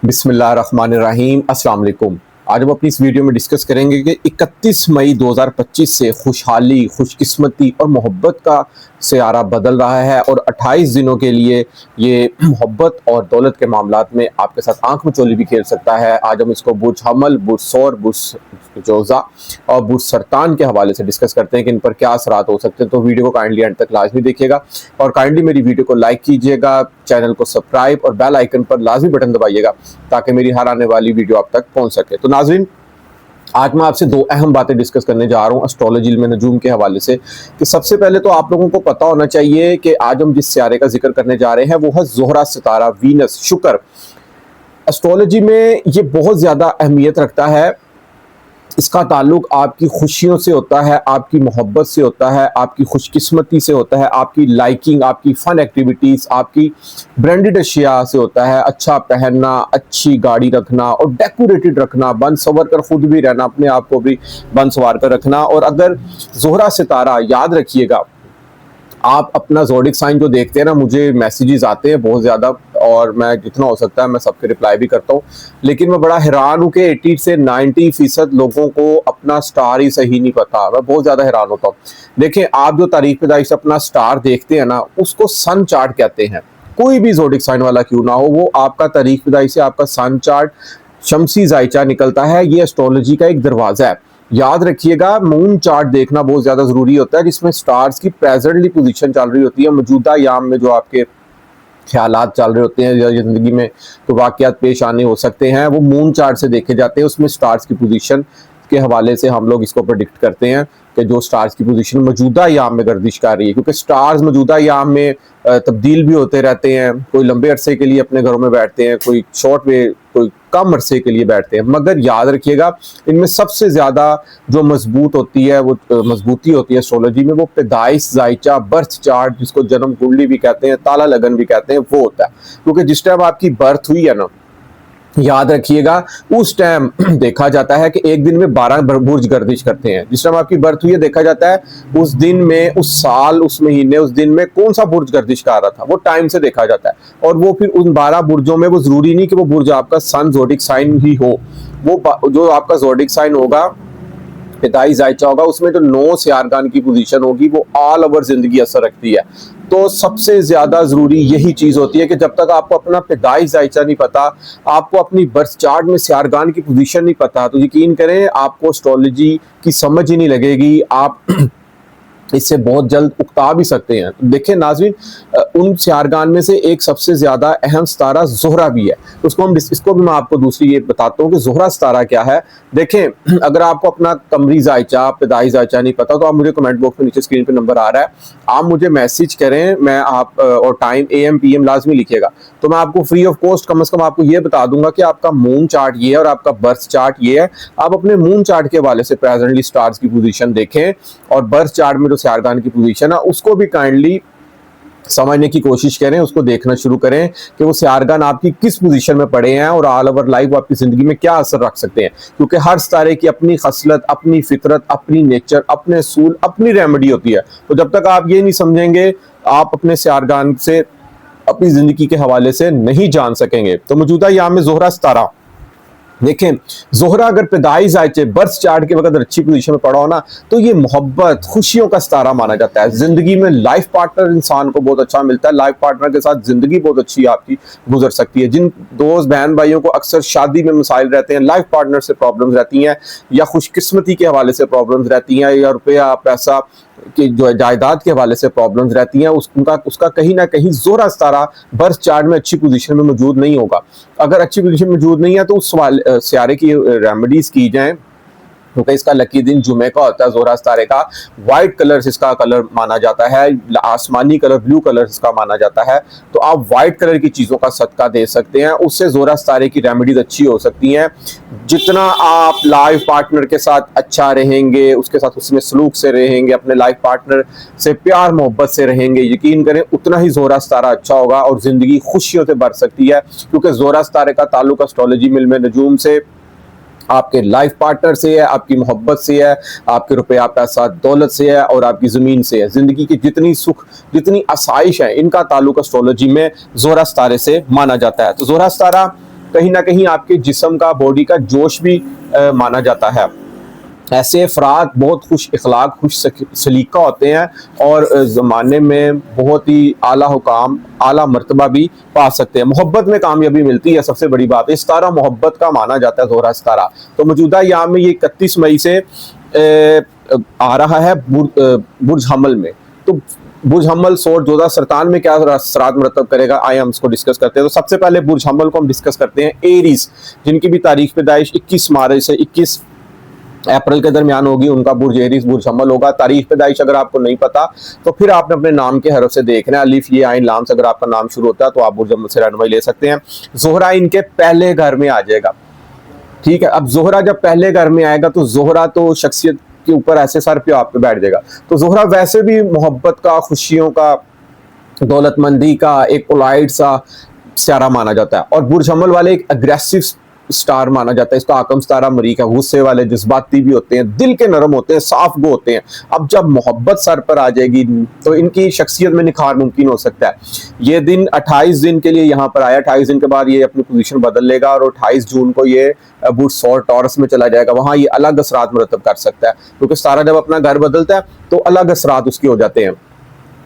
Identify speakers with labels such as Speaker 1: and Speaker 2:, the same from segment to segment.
Speaker 1: बिस्मिल्लाहिर्रहमानिर्रहीम। अस्सलाम वालेकुम। आज हम अपनी इस वीडियो में डिस्कस करेंगे कि 31 मई 2025 से खुशहाली, खुशकिस्मती और मोहब्बत का सियारा बदल रहा है और 28 दिनों के लिए ये मोहब्बत और दौलत के मामलात में आपके साथ आंख मिचौली भी खेल सकता है। आज हम इसको बुर्ज हमल, बुर्ज सौर, बुर्ज जोज़ा और बुर्ज सरतान के हवाले से डिस्कस करते हैं कि इन पर क्या असरात हो सकते हैं। तो वीडियो को काइंडली एंड तक लाजमी देखिएगा और काइंडली मेरी वीडियो को लाइक कीजिएगा, चैनल को सब्सक्राइब और बेल आइकन पर लाजमी बटन दबाइएगा ताकि मेरी हर आने वाली वीडियो आप तक पहुंच सके। तो नाज़रीन, आज मैं आपसे दो अहम बातें डिस्कस करने जा रहा हूं एस्ट्रोलॉजी इल्म नजूम के हवाले से। कि सबसे पहले तो आप लोगों को पता होना चाहिए कि आज हम जिस सितारे का जिक्र करने जा रहे हैं वो है ज़ोहरा सितारा, वीनस, शुक्र। एस्ट्रोलॉजी में ये बहुत ज़्यादा अहमियत रखता है। इसका ताल्लुक आपकी खुशियों से होता है, आपकी मोहब्बत से होता है, आपकी खुशकिस्मती से होता है, आपकी लाइकिंग, आपकी फ़न एक्टिविटीज़, आपकी ब्रांडेड अशिया से होता है। अच्छा पहनना, अच्छी गाड़ी रखना और डेकोरेटेड रखना, बन संवर कर खुद भी रहना, अपने आप को भी बन संवार कर रखना। और अगर ज़ोहरा सितारा, याद रखिएगा, आप अपना ज़ोडिक साइन जो देखते हैं ना, मुझे मैसेजेस आते हैं बहुत ज़्यादा और मैं जितना हो सकता है मैं सबके रिप्लाई भी करता हूँ, लेकिन मैं बड़ा हैरान हूँ कि 80 से 90% लोगों को अपना स्टार ही सही नहीं पता। मैं बहुत ज़्यादा हैरान होता हूँ। देखें, आप जो तारीख पैदाइश से अपना स्टार देखते हैं ना, उसको सन चार्ट कहते हैं। कोई भी ज़ोडिक साइन वाला क्यों ना हो, वो आपका तारीख पैदाइश से आपका सन चार्ट, शमसी जायचा निकलता है। ये एस्ट्रोलॉजी का एक दरवाज़ा है। याद रखिएगा, मून चार्ट देखना बहुत ज़्यादा ज़रूरी होता है, जिसमें स्टार्स की प्रेजेंटली पोजीशन चल रही होती है। मौजूदा याम में जो आपके ख्यालात चल रहे होते हैं या ज़िंदगी में तो वाक़यात पेश आने हो सकते हैं, वो मून चार्ट से देखे जाते हैं। उसमें स्टार्स की पोजीशन के हवाले से हम लोग इसको प्रेडिक्ट करते हैं कि जो स्टार्स की पोजीशन मौजूदा याम में गर्दिश कर रही है, क्योंकि स्टार्स मौजूदा याम में तब्दील भी होते रहते हैं। कोई लंबे अरसे के लिए अपने घरों में बैठते हैं, कोई शॉर्ट वे, कोई कम अरसे के लिए बैठते हैं। मगर याद रखिएगा, इनमें सबसे ज़्यादा जो मजबूत होती है, वो मजबूती होती है एस्ट्रोलॉजी में, वो पैदाइश जायचा, बर्थ चार्ट, जिसको जन्म कुंडली भी कहते हैं, ताला लगन भी कहते हैं, वो होता है। क्योंकि जिस टाइम आपकी बर्थ हुई है ना, याद रखिएगा, उस टाइम देखा जाता है कि एक दिन में 12 बुर्ज गर्दिश करते हैं। जिस टाइम आपकी बर्थ हुई है, देखा जाता है उस दिन में, उस साल, उस महीने, उस दिन में कौन सा बुर्ज गर्दिश कर रहा था, वो टाइम से देखा जाता है। और वो फिर उन 12 बुर्जों में, वो जरूरी नहीं कि वो बुर्ज आपका सन ज़ोडिक साइन ही हो, वो जो आपका ज़ोडिक साइन होगा, पैदाइश जायचा होगा, उसमें जो 9 सियारगान की पोजीशन होगी, वो ऑल ओवर जिंदगी असर रखती है। तो सबसे ज्यादा जरूरी यही चीज होती है कि जब तक आपको अपना पैदाइश जायचा नहीं पता, आपको अपनी बर्थ चार्ट में सियारगान की पोजीशन नहीं पता, तो यकीन करें आपको एस्ट्रोलॉजी की समझ ही नहीं लगेगी। आप इससे बहुत जल्द उकता भी सकते हैं। तो देखें नाज़रीन, उन सियारगान में से एक सबसे ज़्यादा अहम सितारा ज़ोहरा भी है। इसको भी मैं आपको दूसरी ये बताता हूँ कि ज़ोहरा सितारा क्या है। देखें, अगर आपको अपना कमरी जायचा, पैदाइश जायचा नहीं पता, तो आप मुझे कमेंट बॉक्स में नीचे स्क्रीन पे नंबर आ रहा है, आप मुझे मैसेज करें। मैं आप और टाइम AM PM लाजमी लिखिएगा, तो मैं आपको फ्री ऑफ कॉस्ट कम से कम आपको ये बता दूंगा कि आपका मून चार्ट ये है और आपका बर्थ चार्ट ये है। आप अपने मून चार्ट के हवाले से प्रेजेंटली स्टार्स की पोजीशन देखें और बर्थ चार्ट में जो सियारगान की पोजीशन है उसको भी काइंडली समझने की कोशिश करें, उसको देखना शुरू करें कि वो सियारगान आपकी किस पोजीशन में पड़े हैं और ऑल ओवर लाइफ आपकी जिंदगी में क्या असर रख सकते हैं। क्योंकि हर सितारे की अपनी खसलत, अपनी फितरत, अपनी नेचर, अपने असूल, अपनी रेमेडी होती है। तो जब तक आप ये नहीं समझेंगे, आप अपने सियारगान से अपनी जिंदगी के हवाले से नहीं जान सकेंगे। तो मौजूदा यहाँ में ज़ोहरा सितारा देखें, ज़ोहरा अगर पैदाइश जायचे, बर्थ चार्ट के वक्त अच्छी पोजीशन में पड़ा हो ना, तो ये मोहब्बत, खुशियों का सितारा माना जाता है। जिंदगी में लाइफ पार्टनर इंसान को बहुत अच्छा मिलता है, लाइफ पार्टनर के साथ जिंदगी बहुत अच्छी आपकी गुजर सकती है। जिन दोस्त बहन भाइयों को अक्सर शादी में मसाइल रहते हैं, लाइफ पार्टनर से प्रॉब्लम्स रहती हैं, या खुशकिस्मती के हवाले से प्रॉब्लम्स रहती हैं, या रुपया पैसा कि जो जायदाद के हवाले से प्रॉब्लम्स रहती हैं, उसका कहीं ना कहीं ज़ोहरा सितारा बर्थ चार्ट में अच्छी पोजीशन में मौजूद नहीं होगा। अगर अच्छी पोजीशन मौजूद नहीं है तो उस सियारे की रेमेडीज की जाएं, क्योंकि इसका लकी दिन जुमे का होता है। ज़ोहरा सितारे का वाइट कलर इसका कलर माना जाता है, आसमानी कलर, ब्लू कलर इसका माना जाता है। तो आप वाइट कलर की चीज़ों का सदका दे सकते हैं, उससे ज़ोहरा सितारे की रेमेडीज अच्छी हो सकती हैं। जितना आप लाइफ पार्टनर के साथ अच्छा रहेंगे, उसके साथ उसमें सलूक से रहेंगे, अपने लाइफ पार्टनर से प्यार मोहब्बत से रहेंगे, यकीन करें उतना ही ज़ोहरा सितारा अच्छा होगा और ज़िंदगी खुशियों से भर सकती है। क्योंकि ज़ोहरा सितारे का ताल्लुक एस्ट्रोलॉजी में इल्म नजूम से आपके लाइफ पार्टनर से है, आपकी मोहब्बत से है, आपके रुपया पैसा दौलत से है और आपकी ज़मीन से है। ज़िंदगी की जितनी सुख, जितनी आसाइश है, इनका ताल्लुक एस्ट्रोलॉजी में ज़ोहरा सितारे से माना जाता है। तो ज़ोहरा सितारा कहीं ना कहीं आपके जिस्म का, बॉडी का जोश भी माना जाता है। ऐसे अफराद बहुत खुश अखलाक, खुश सलीका होते हैं और ज़माने में बहुत ही आला हुकाम, आला मर्तबा भी पा सकते हैं। मोहब्बत में कामयाबी मिलती है, सबसे बड़ी बात। इस तारा मोहब्बत का माना जाता है, ज़ोहरा सितारा। तो मौजूदा यहाँ में ये 31 मई से आ रहा है बुर्ज हमल में। तो बुर्ज हमल सोर 2017 में क्या असरात मरतब करेगा, आए हम इसको डिस्कस करते हैं। तो सबसे पहले बुर्ज हमल को हम डिस्कस करते हैं। एरीज, जिनकी भी तारीख पैदाइश 21 मार्च से 21 अप्रैल के दरमियान होगी, उनका बुर्ज एरीज बुर्ज हमल होगा। तारीख पैदाइश अगर आपको नहीं पता तो फिर आपने अपने नाम के हरफ से देखना है, अलिफ ये आइन लाम से अगर आपका नाम शुरू होता है तो आप बुर्ज हमल से रहनुमाई ले सकते हैं। जोहरा इनके पहले घर में आ जाएगा, ठीक है। अब जोहरा जब पहले घर में आएगा तो जोहरा तो शख्सियत के ऊपर ऐसे सर पे आप पे बैठ जाएगा। तो जोहरा वैसे भी मोहब्बत का, खुशियों का, दौलतमंदी का एक पोलाइट सा सितारा माना जाता है। और बुर्ज हमल वाले एक अग्रेसिव स्टार माना जाता है। इसका आकम सितारा मरीख है, गुस्से वाले, जज्बाती भी होते हैं, दिल के नरम होते हैं, साफ गो होते हैं। अब जब मोहब्बत सर पर आ जाएगी तो इनकी शख्सियत में निखार मुमकिन हो सकता है। ये दिन 28 दिन के लिए यहाँ पर आया, 28 दिन के बाद ये अपनी पोजीशन बदल लेगा और 28 जून को ये बुर्ज सौर टॉरस में चला जाएगा। वहां ये अलग असरात मुरतब कर सकता है, क्योंकि सितारा जब अपना घर बदलता है तो अलग असरात उसके हो जाते हैं।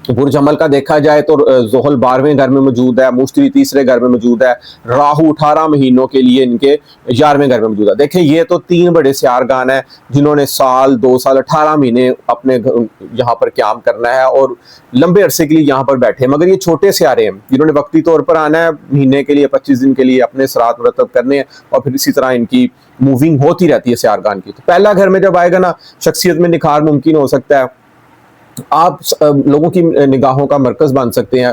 Speaker 1: बुर्ज हमल का देखा जाए तो ज़ोहल 12वें घर में मौजूद है, मुश्तरी तीसरे घर में मौजूद है, राहु 18 महीनों के लिए इनके 11वें घर में मौजूद है। देखें, ये तो 3 बड़े सियारगान हैं जिन्होंने साल 2 साल 18 महीने अपने यहाँ पर क्याम करना है और लंबे अरसे के लिए यहाँ पर बैठे। मगर ये छोटे सियारे हैं जिन्होंने वक्ती तौर पर आना है, महीने के लिए 25 दिन के लिए अपने सरात मुरतब करने हैं और फिर इसी तरह इनकी मूविंग होती रहती है सियारगान की। तो पहला घर में जब आएगा ना, शख्सियत में निखार मुमकिन हो सकता है, आप लोगों की निगाहों का मरकज बन सकते हैं।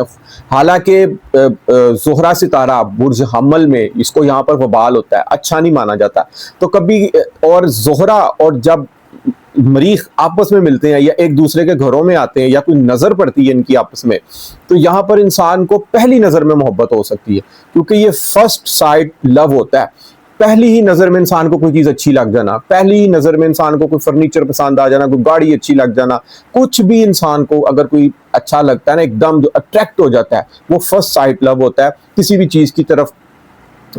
Speaker 1: हालांकि ज़ोहरा सितारा बुर्ज हमल में इसको यहाँ पर वबाल होता है, अच्छा नहीं माना जाता। तो कभी और ज़ोहरा और जब मरीख आपस में मिलते हैं या एक दूसरे के घरों में आते हैं या कोई नज़र पड़ती है इनकी आपस में, तो यहाँ पर इंसान को पहली नज़र में मोहब्बत हो सकती है, क्योंकि ये फर्स्ट साइड लव होता है। पहली ही नजर में इंसान को कोई चीज अच्छी लग जाना, पहली ही नजर में इंसान को कोई फर्नीचर पसंद आ जाना, कोई गाड़ी अच्छी लग जाना, कुछ भी इंसान को अगर कोई अच्छा लगता है ना, एकदम जो अट्रैक्ट हो जाता है, वो फर्स्ट साइट लव होता है। किसी भी चीज की तरफ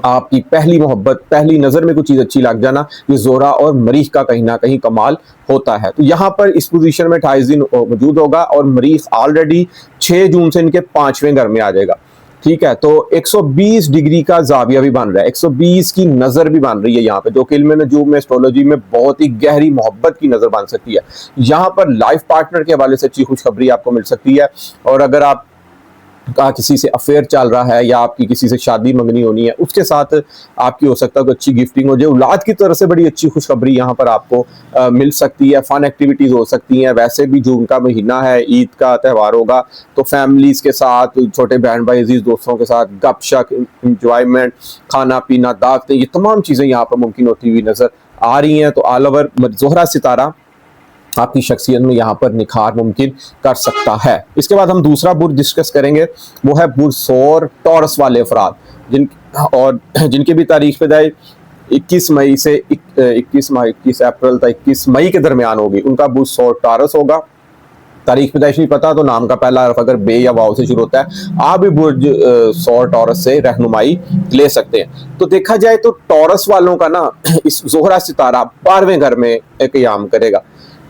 Speaker 1: आपकी पहली मोहब्बत, पहली नजर में कोई चीज अच्छी लग जाना, ये ज़ोहरा और मरीख का कहीं ना कहीं कमाल होता है। तो यहाँ पर इस पोजीशन में 28 दिन मौजूद होगा और मरीख ऑलरेडी 6 जून से इनके 5वें घर में आ जाएगा, ठीक है। तो 120 डिग्री का जाविया भी बन रहा है, 120 की नजर भी बन रही है यहाँ पे, जो कि इल्म नजूम में, एस्ट्रोलॉजी में बहुत ही गहरी मोहब्बत की नजर बन सकती है। यहाँ पर लाइफ पार्टनर के हवाले से अच्छी खुशखबरी आपको मिल सकती है। और अगर आप का किसी से अफेयर चल रहा है या आपकी किसी से शादी मंगनी होनी है, उसके साथ आपकी हो सकता है कोई अच्छी गिफ्टिंग हो जाए। औलाद की तरफ से बड़ी अच्छी खुशखबरी यहाँ पर आपको मिल सकती है। फन एक्टिविटीज हो सकती हैं। वैसे भी जून का महीना है, ईद का त्यौहार होगा, तो फैमिलीज के साथ, छोटे बहन भाई, अजीज दोस्तों के साथ गपशप, इंजॉयमेंट, खाना पीना, दावतें, ये तमाम चीज़ें यहाँ पर मुमकिन होती हुई नजर आ रही हैं। तो ऑल ओवर ज़ोहरा सितारा आपकी शख्सियत में यहाँ पर निखार मुमकिन कर सकता है। इसके बाद हम दूसरा बुर्ज डिस्कस करेंगे, वो है बुर्ज सौर टॉरस वाले अफराद जिनकी भी तारीख पैदाइश 21 मई से 21 अप्रैल तक 21 मई के दरमियान होगी। उनका बुर्ज सौर टॉरस होगा। तारीख पैदाइश नहीं पता तो नाम का पहला हरफ अगर बे या वाव से शुरू होता है, आप भी बुर्ज सौर टॉरस से रहनुमाई ले सकते हैं। तो देखा जाए तो टॉरस वालों का ना इस ज़ोहरा सितारा 12वें घर में क़याम करेगा।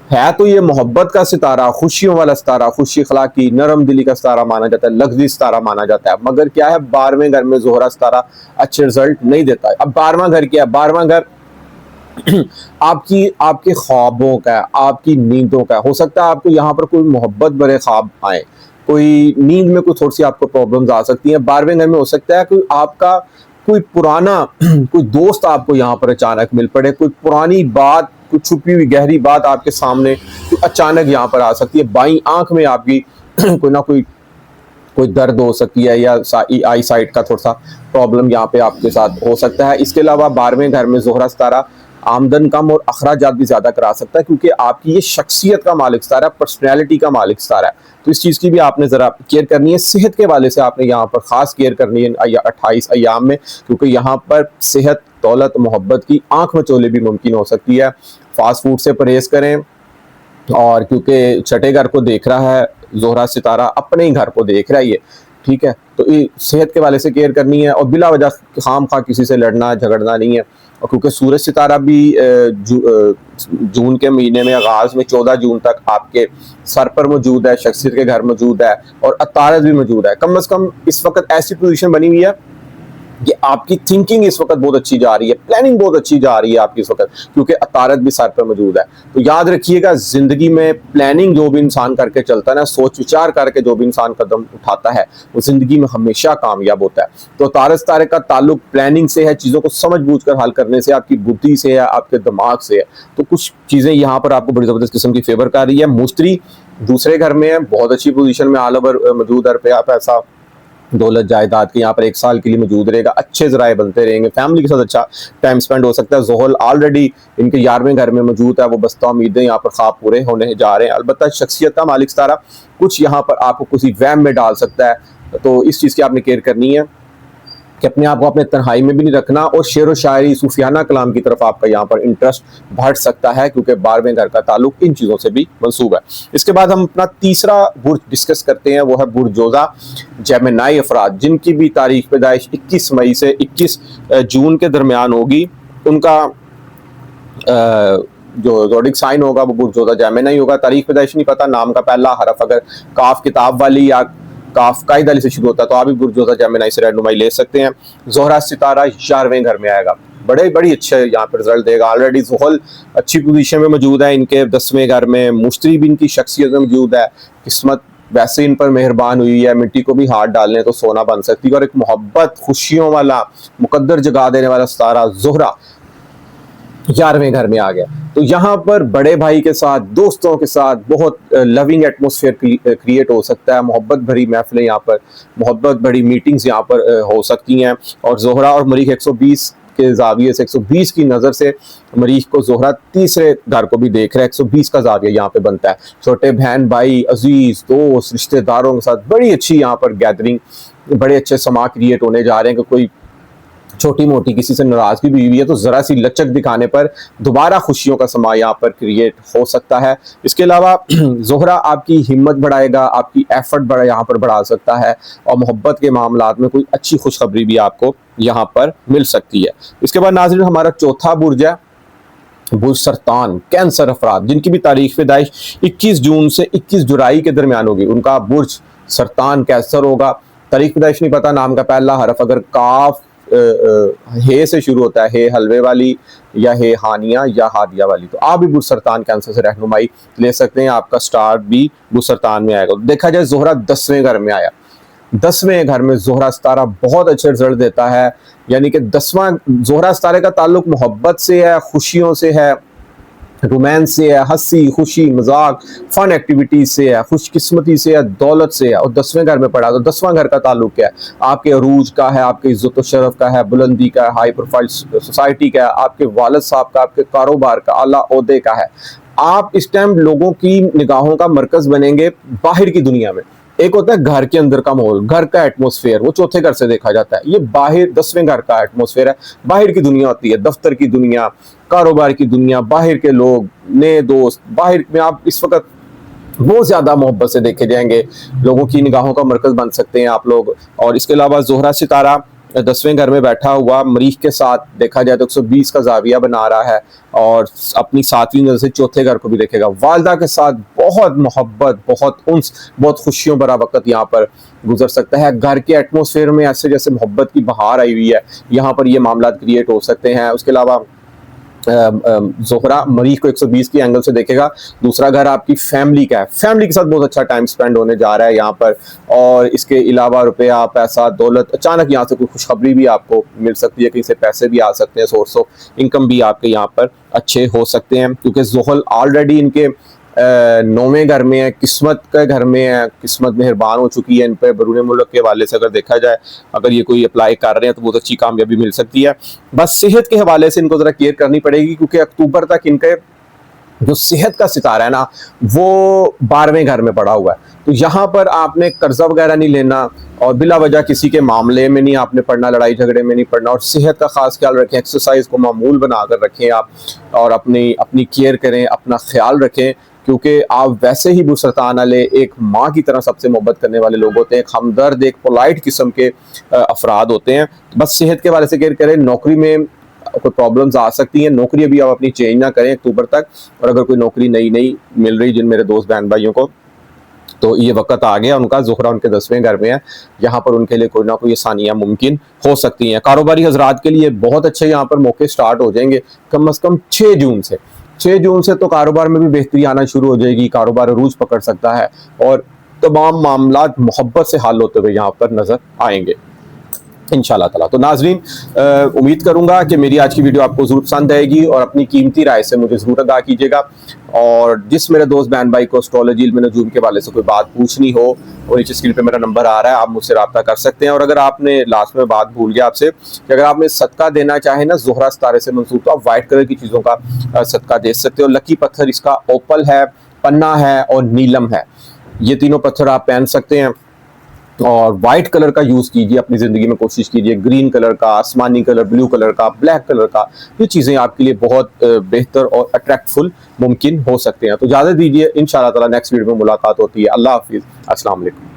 Speaker 1: है तो ये मोहब्बत का सितारा, खुशियों वाला सितारा, खुशी अखलाकी, नरम दिली का सितारा माना जाता है, लग्जी सितारा माना जाता है। मगर क्या है, 12वें घर में ज़ोहरा सितारा अच्छे रिजल्ट नहीं देता है। अब 12वां घर क्या है? 12वां घर आपके ख्वाबों का, आपकी नींदों का। हो सकता है आपको यहाँ पर कोई मोहब्बत भरे ख्वाब आए, कोई नींद में कोई थोड़ी सी आपको प्रॉब्लम्स आ सकती हैं। 12वें घर में हो सकता है कोई आपका कोई पुराना कोई दोस्त आपको यहाँ पर अचानक मिल पड़े, कोई पुरानी बात, कुछ छुपी हुई गहरी बात आपके सामने अचानक यहाँ पर आ सकती है। बाईं आंख में आपकी कोई ना कोई दर्द हो सकती है या आई साइट का थोड़ा सा प्रॉब्लम यहाँ पे आपके साथ हो सकता है। इसके अलावा 12वें घर में ज़ोहरा सितारा आमदन कम और अखराजात भी ज़्यादा करा सकता है, क्योंकि आपकी ये शख्सियत का मालिक सितारा है, पर्सनैलिटी का मालिक सितारा है। तो इस चीज़ की भी आपने ज़रा केयर करनी है। सेहत के वाले से आपने यहाँ पर ख़ास केयर करनी है 28 अयाम में, क्योंकि यहाँ पर सेहत, दौलत, मोहब्बत की आंख मचोले भी मुमकिन हो सकती है। फास्ट फूड से परहेज़ करें, और क्योंकि छठे घर को देख रहा है ज़ोहरा सितारा, अपने ही घर को देख रहा है ये, ठीक है। तो ये सेहत के वाले से केयर करनी है और बिला वजह खाम खा किसी से लड़ना झगड़ना नहीं है। और क्योंकि सूरज सितारा भी जून के महीने में आगाज में 14 जून तक आपके सर पर मौजूद है, शख्सियत के घर मौजूद है और अतारत भी मौजूद है। कम से कम इस वक्त ऐसी पोजीशन बनी हुई है कि आपकी थिंकिंग इस वक्त बहुत अच्छी जा रही है, प्लानिंग बहुत अच्छी जा रही है आपकी इस वक्त, क्योंकि अतारत भी सर पर मौजूद है। तो याद रखिएगा, जिंदगी में प्लानिंग जो भी इंसान करके चलता है ना, सोच विचार करके जो भी इंसान कदम उठाता है, वो जिंदगी में हमेशा कामयाब होता है। तो तारक सितारे का ताल्लुक प्लानिंग से है, चीजों को समझ बूझ कर हल करने से, आपकी बुद्धि से है, आपके दिमाग से है। तो कुछ चीजें यहाँ पर आपको बड़ी जबरदस्त किस्म की फेवर कर रही है। मुस्त्री दूसरे घर में है, बहुत अच्छी पोजीशन में आल ओवर मौजूद है, रुपया पैसा दौलत जायदाद के यहाँ पर 1 साल के लिए मौजूद रहेगा, अच्छे जराए बनते रहेंगे, फैमिली के साथ अच्छा टाइम स्पेंड हो सकता है। जोहल ऑलरेडी इनके 11वें घर में मौजूद है, वो बस्ता उम्मीदें यहाँ पर ख्वाब पूरे होने जा रहे हैं। अलबत्ता शख्सियत का मालिक सितारा कुछ यहाँ पर आपको किसी वहम में डाल सकता है, तो इस चीज़ की आपने केयर करनी है कि अपने आप को अपने तन्हाई में भी नहीं रखना और शेर व शायरी सूफियाना कलाम की तरफ आपका यहाँ पर इंटरेस्ट बढ़ सकता है, क्योंकि 12वें घर का ताल्लुक इन चीज़ों से भी मंसूब है। इसके बाद हम अपना तीसरा बुर्ज डिस्कस करते हैं, वो है बुर्ज जोजा जेमिनाई अफराद, जिनकी भी तारीख पैदाइश 21 मई से 21 जून के दरमियान होगी। उनका जो ज़ोडिक साइन होगा वो बुर्ज जोजा जेमिनाई होगा। तारीख पैदाइश नहीं पता, नाम का पहला हरफ अगर काफ किताब वाली या काफ कायद अली से शुरू होता है तो आप भी बुर्ज जोजा जेमिनाई से रहनुमाई ले सकते हैं। जोहरा सितारा 11वें घर में आएगा, बड़ी अच्छे यहाँ पर रिजल्ट देगा। ऑलरेडी जोहल अच्छी पोजीशन में मौजूद है, इनके 10वें घर में मुश्तरी भी इनकी शख्सियत में मौजूद है। किस्मत वैसे इन पर मेहरबान हुई है, मिट्टी को भी हाथ डालने तो सोना बन सकती है। और एक मोहब्बत खुशियों वाला मुकद्दर जगा देने वाला सितारा जोहरा 11वें घर में आ गया। तो यहाँ पर बड़े भाई के साथ, दोस्तों के साथ बहुत लविंग एटमॉस्फेयर क्रिएट हो सकता है। मोहब्बत भरी महफिलें यहाँ पर, मोहब्बत भरी मीटिंग्स यहाँ पर हो सकती हैं। और जोहरा और मरीख 120 के जाविये से 120 की नज़र से मरीख को जोहरा तीसरे घर को भी देख रहा है, 120 का जाविया यहाँ पे बनता है। छोटे बहन भाई, अजीज दोस्त, रिश्तेदारों के साथ बड़ी अच्छी यहाँ पर गैदरिंग, बड़े अच्छे समा क्रिएट होने जा रहे हैं कि कोई छोटी मोटी किसी से नाराजगी भी हुई है तो जरा सी लचक दिखाने पर दोबारा खुशियों का समा यहाँ पर क्रिएट हो सकता है। इसके अलावा जोहरा आपकी हिम्मत बढ़ाएगा, आपकी एफर्ट यहाँ पर बढ़ा सकता है और मोहब्बत के मामलात में कोई अच्छी खुशखबरी भी आपको यहाँ पर मिल सकती है। इसके बाद नाज़रीन हमारा चौथा बुर्ज है बुर्ज सरतान, कैंसर अफराद, जिनकी भी तारीख पैदाइश 21 जून से 21 जुलाई के दरमियान होगी। उनका बुर्ज सरतान कैंसर होगा। तारीख पैदाइश नहीं पता, नाम का पहला हरफ अगर काफ हे से शुरू होता है, हे हलवे वाली या हे हानिया या हादिया वाली, तो आप भी बुर्ज सरतान कैंसर से रहनुमाई ले सकते हैं। आपका स्टार्ट भी बुर्ज सरतान में आएगा। देखा जाए जोहरा 10वें घर में आया, 10वें घर में जोहरा सितारा बहुत अच्छे रिजल्ट देता है। यानी कि 10वां जोहरा सितारे का ताल्लुक मोहब्बत से है, खुशियों से है, रोमांस से है, हंसी खुशी मजाक फन एक्टिविटीज से है, खुशकिस्मती से है, दौलत से है। और 10वें घर में पड़ा तो 10वां घर का ताल्लुक क्या है? आपके अरूज का है, आपके इज्जत और शरफ का है, बुलंदी का है, हाई प्रोफाइल सोसाइटी का है, आपके वालिद साहब का, आपके कारोबार का, आला ओहदे का है। आप इस टाइम लोगों की निगाहों का मरकज बनेंगे बाहर की दुनिया में। एक होता है घर के अंदर का माहौल, घर का एटमॉस्फेयर, वो चौथे घर से देखा जाता है। ये बाहर 10वें घर का एटमॉस्फेयर है, बाहर की दुनिया होती है, दफ्तर की दुनिया, कारोबार की दुनिया, बाहर के लोग, नए दोस्त, बाहर में आप इस वक्त बहुत ज्यादा मोहब्बत से देखे जाएंगे, लोगों की निगाहों का मरकज बन सकते हैं आप लोग। और इसके अलावा जोहरा सितारा 10वें घर में बैठा हुआ मरीख के साथ देखा जाए तो 120 का जाविया बना रहा है और अपनी 7वीं नज़र से चौथे घर को भी देखेगा। वालदा के साथ बहुत मोहब्बत, बहुत उन्स, बहुत खुशियों भरा वक्त यहाँ पर गुजर सकता है। घर के एटमॉस्फेयर में ऐसे जैसे मोहब्बत की बहार आई हुई है, यहाँ पर ये मामला क्रिएट हो सकते हैं। उसके अलावा जोहरा मरीख को 120 की एंगल से देखेगा। दूसरा घर आपकी फैमिली का है, फैमिली के साथ बहुत अच्छा टाइम स्पेंड होने जा रहा है यहाँ पर। और इसके अलावा रुपया पैसा दौलत, अचानक यहाँ से कोई खुशखबरी भी आपको मिल सकती है, कहीं से पैसे भी आ सकते हैं, सोर्स ऑफ इनकम भी आपके यहाँ पर अच्छे हो सकते हैं। क्योंकि जोहल ऑलरेडी इनके 9वें घर में है, किस्मत के घर में है, किस्मत मेहरबान हो चुकी है इन पर। बरूने मुल्क के हवाले से अगर देखा जाए, अगर ये कोई अप्लाई कर रहे हैं तो बहुत अच्छी कामयाबी मिल सकती है। बस सेहत के हवाले से इनको ज़रा केयर करनी पड़ेगी, क्योंकि अक्टूबर तक इनके जो सेहत का सितारा है ना वो 12वें घर में पड़ा हुआ है। तो यहाँ पर आपने कर्जा वगैरह नहीं लेना और बिला वजह किसी के मामले में नहीं आपने पढ़ना, लड़ाई झगड़े में नहीं पढ़ना। और सेहत का खास ख्याल रखें, एक्सरसाइज को मामूल बना कर रखें आप, और अपनी केयर करें, अपना ख्याल रखें। क्योंकि आप वैसे ही बुसरतान वाले एक माँ की तरह सबसे मोहब्बत करने वाले लोग होते हैं, एक हमदर्द, एक पोलाइट किस्म के अफराद होते हैं। बस सेहत के वाले से केयर करें। नौकरी में कोई प्रॉब्लम्स आ सकती हैं, नौकरी अभी आप अपनी चेंज ना करें अक्टूबर तक, और अगर कोई नौकरी नई नई मिल रही जिन मेरे दोस्त बहन भाइयों को, तो ये वक्त आ गया उनका, ज़ुहरा उनके 10वें घर में है, यहाँ पर उनके लिए कोई ना कोई आसानियाँ मुमकिन हो सकती हैं। कारोबारी हजरात के लिए बहुत अच्छे यहाँ पर मौके स्टार्ट हो जाएंगे कम अज़ कम 6 जून से। 6 जून से तो कारोबार में भी बेहतरी आना शुरू हो जाएगी, कारोबार अरूज पकड़ सकता है और तमाम मामला मोहब्बत से हल होते हुए यहाँ पर नजर आएंगे इंशाल्लाह ताला। तो नाजरीन, उम्मीद करूंगा कि मेरी आज की वीडियो आपको जरूर पसंद आएगी और अपनी कीमती राय से मुझे जरूर आगाह कीजिएगा। और जिस मेरे दोस्त बहन भाई को एस्ट्रोलॉजी, इल्म नजूम के वाले से कोई बात पूछनी हो, और नीचे स्क्रीन पे मेरा नंबर आ रहा है, आप मुझसे रब्ता कर सकते हैं। और अगर आपने लास्ट में बात भूल गया आपसे कि अगर आपने सदका देना चाहे ना ज़ुहरा सितारे से मंसूब, तो आप व्हाइट कलर की चीज़ों का सदका दे सकते हो। लकी पत्थर इसका ओपल है, पन्ना है और नीलम है। ये तीनों पत्थर आप पहन सकते हैं और वाइट कलर का यूज़ कीजिए अपनी ज़िंदगी में, कोशिश कीजिए ग्रीन कलर का, आसमानी कलर, ब्लू कलर का, ब्लैक कलर का। ये चीज़ें आपके लिए बहुत बेहतर और अट्रैक्टफुल मुमकिन हो सकते हैं। तो इजाज़त दीजिए, इंशाअल्लाह ताला नेक्स्ट वीडियो में मुलाकात होती है। अल्लाह हाफिज़, अस्सलाम वालेकुम।